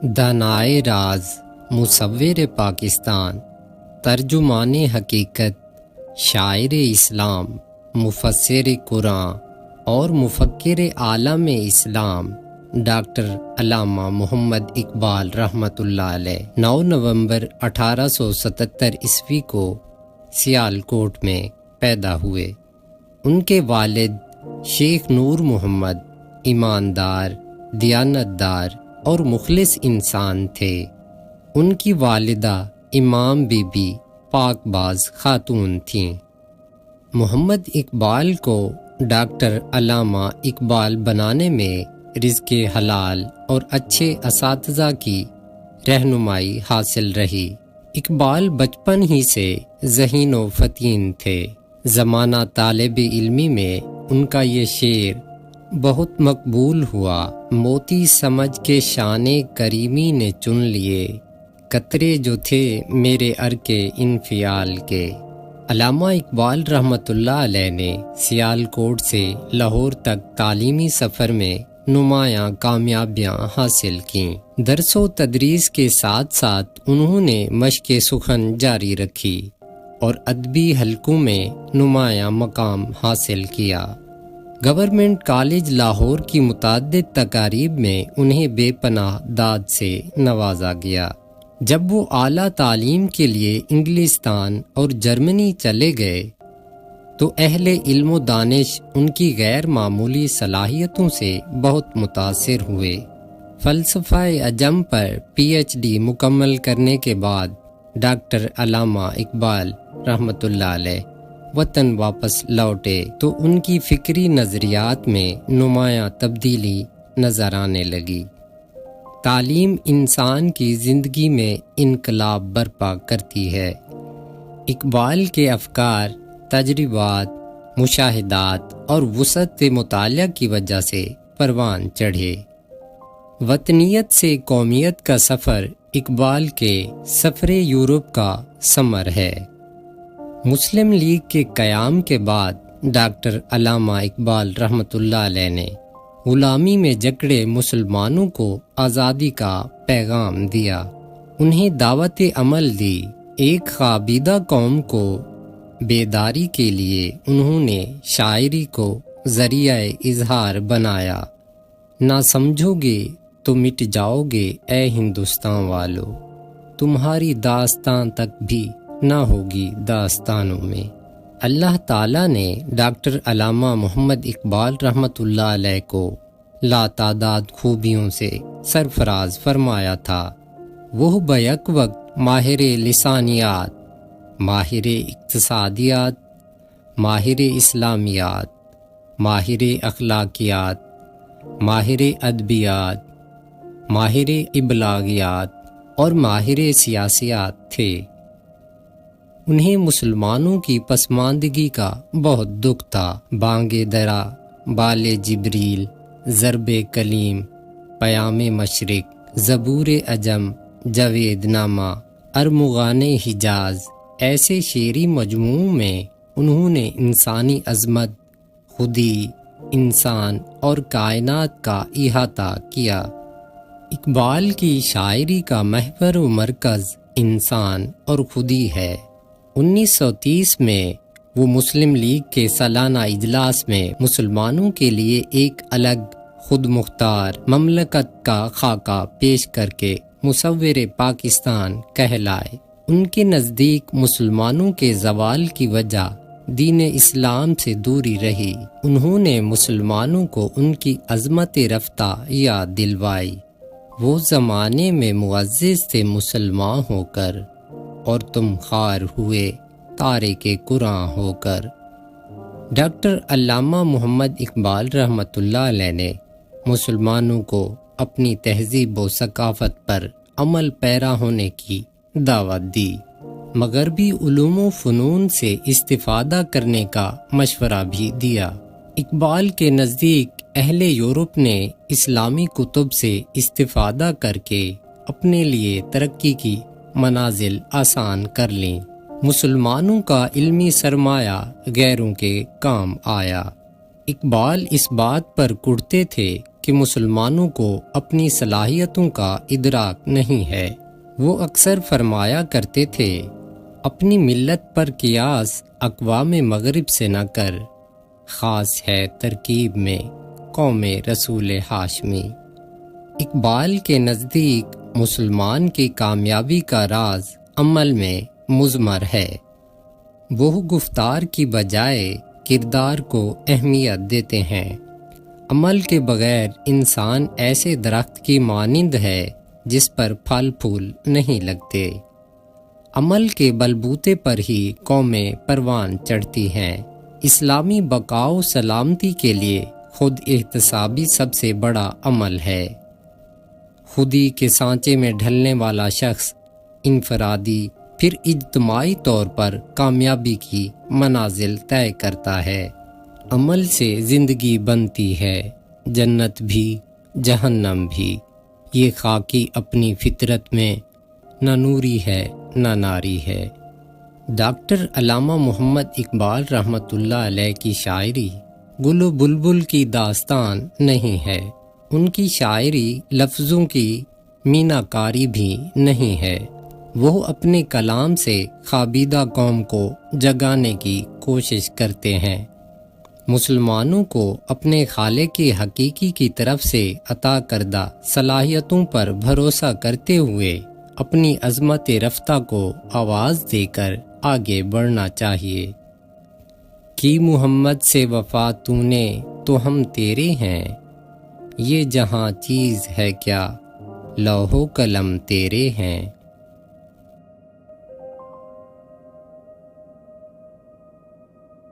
دانائے راز، مصور پاکستان، ترجمان حقیقت، شاعر اسلام، مفسر قرآن اور مفکر عالم اسلام ڈاکٹر علامہ محمد اقبال رحمۃ اللہ علیہ 9 نومبر 1877 کو سیالکوٹ میں پیدا ہوئے۔ ان کے والد شیخ نور محمد ایماندار، دیانتدار اور مخلص انسان تھے۔ ان کی والدہ امام بی بی پاک باز خاتون تھیں۔ محمد اقبال کو ڈاکٹر علامہ اقبال بنانے میں رزق حلال اور اچھے اساتذہ کی رہنمائی حاصل رہی۔ اقبال بچپن ہی سے ذہین و فطین تھے۔ زمانہ طالب علمی میں ان کا یہ شعر بہت مقبول ہوا۔ موتی سمجھ کے شان کریمی نے چن لیے، قطرے جو تھے میرے ارکے انفعال کے۔ علامہ اقبال رحمۃ اللہ علیہ نے سیالکوٹ سے لاہور تک تعلیمی سفر میں نمایاں کامیابیاں حاصل کیں۔ درس و تدریس کے ساتھ ساتھ انہوں نے مشق سخن جاری رکھی اور ادبی حلقوں میں نمایاں مقام حاصل کیا۔ گورنمنٹ کالج لاہور کی متعدد تقاریب میں انہیں بے پناہ داد سے نوازا گیا۔ جب وہ اعلیٰ تعلیم کے لیے انگلستان اور جرمنی چلے گئے تو اہل علم و دانش ان کی غیر معمولی صلاحیتوں سے بہت متاثر ہوئے۔ فلسفہ عجم پر PhD مکمل کرنے کے بعد ڈاکٹر علامہ اقبال رحمۃ اللہ علیہ وطن واپس لوٹے تو ان کی فکری نظریات میں نمایاں تبدیلی نظر آنے لگی۔ تعلیم انسان کی زندگی میں انقلاب برپا کرتی ہے۔ اقبال کے افکار، تجربات، مشاہدات اور وسعت مطالعہ کی وجہ سے پروان چڑھے۔ وطنیت سے قومیت کا سفر اقبال کے سفر یورپ کا ثمر ہے۔ مسلم لیگ کے قیام کے بعد ڈاکٹر علامہ اقبال رحمۃ اللہ علیہ نے غلامی میں جکڑے مسلمانوں کو آزادی کا پیغام دیا، انہیں دعوت عمل دی۔ ایک خوابیدہ قوم کو بیداری کے لیے انہوں نے شاعری کو ذریعہ اظہار بنایا۔ نہ سمجھو گے تو مٹ جاؤ گے اے ہندوستان والو، تمہاری داستان تک بھی نہ ہوگی داستانوں میں۔ اللہ تعالیٰ نے ڈاکٹر علامہ محمد اقبال رحمۃ اللہ علیہ کو لاتعداد خوبیوں سے سرفراز فرمایا تھا۔ وہ بیک وقت ماہر لسانیات، ماہر اقتصادیات، ماہر اسلامیات، ماہر اخلاقیات، ماہر ادبیات، ماہر ابلاغیات اور ماہر سیاسیات تھے۔ انہیں مسلمانوں کی پسماندگی کا بہت دکھ تھا۔ بانگ درا، بال جبریل، ضرب کلیم، پیام مشرق، زبور عجم، جوید نامہ، ارمغان حجاز ایسے شعری مجموعوں میں انہوں نے انسانی عظمت، خودی، انسان اور کائنات کا احاطہ کیا۔ اقبال کی شاعری کا محور و مرکز انسان اور خودی ہے۔ 1930 میں وہ مسلم لیگ کے سالانہ اجلاس میں مسلمانوں کے لیے ایک الگ خود مختار مملکت کا خاکہ پیش کر کے مصور پاکستان کہلائے۔ ان کے نزدیک مسلمانوں کے زوال کی وجہ دین اسلام سے دوری رہی۔ انہوں نے مسلمانوں کو ان کی عظمت رفتہ یاد دلوائی۔ وہ زمانے میں معزز تھے مسلمان ہو کر، اور تم خوار ہوئے تارک قرآن ہو کر۔ ڈاکٹر علامہ محمد اقبال رحمۃ اللہ علیہ نے مسلمانوں کو اپنی تہذیب و ثقافت پر عمل پیرا ہونے کی دعوت دی، مغربی علوم و فنون سے استفادہ کرنے کا مشورہ بھی دیا۔ اقبال کے نزدیک اہل یورپ نے اسلامی کتب سے استفادہ کر کے اپنے لیے ترقی کی منازل آسان کر لیں۔ مسلمانوں کا علمی سرمایہ غیروں کے کام آیا۔ اقبال اس بات پر کڑتے تھے کہ مسلمانوں کو اپنی صلاحیتوں کا ادراک نہیں ہے۔ وہ اکثر فرمایا کرتے تھے، اپنی ملت پر قیاس اقوام مغرب سے نہ کر، خاص ہے ترکیب میں قوم رسول ہاشمی۔ اقبال کے نزدیک مسلمان کی کامیابی کا راز عمل میں مضمر ہے۔ وہ گفتار کی بجائے کردار کو اہمیت دیتے ہیں۔ عمل کے بغیر انسان ایسے درخت کی مانند ہے جس پر پھل پھول نہیں لگتے۔ عمل کے بلبوتے پر ہی قومیں پروان چڑھتی ہیں۔ اسلامی بقا و سلامتی کے لیے خود احتسابی سب سے بڑا عمل ہے۔ خودی کے سانچے میں ڈھلنے والا شخص انفرادی پھر اجتماعی طور پر کامیابی کی منازل طے کرتا ہے۔ عمل سے زندگی بنتی ہے، جنت بھی جہنم بھی۔ یہ خاکی اپنی فطرت میں نہ نوری ہے نہ ناری ہے۔ ڈاکٹر علامہ محمد اقبال رحمۃ اللہ علیہ کی شاعری گل و بلبل کی داستان نہیں ہے۔ ان کی شاعری لفظوں کی میناکاری بھی نہیں ہے۔ وہ اپنے کلام سے خوابیدہ قوم کو جگانے کی کوشش کرتے ہیں۔ مسلمانوں کو اپنے خالق کی حقیقی کی طرف سے عطا کردہ صلاحیتوں پر بھروسہ کرتے ہوئے اپنی عظمت رفتہ کو آواز دے کر آگے بڑھنا چاہیے۔ کی محمد سے وفا تو نے تو ہم تیرے ہیں، یہ جہاں چیز ہے کیا لوح و قلم تیرے ہیں۔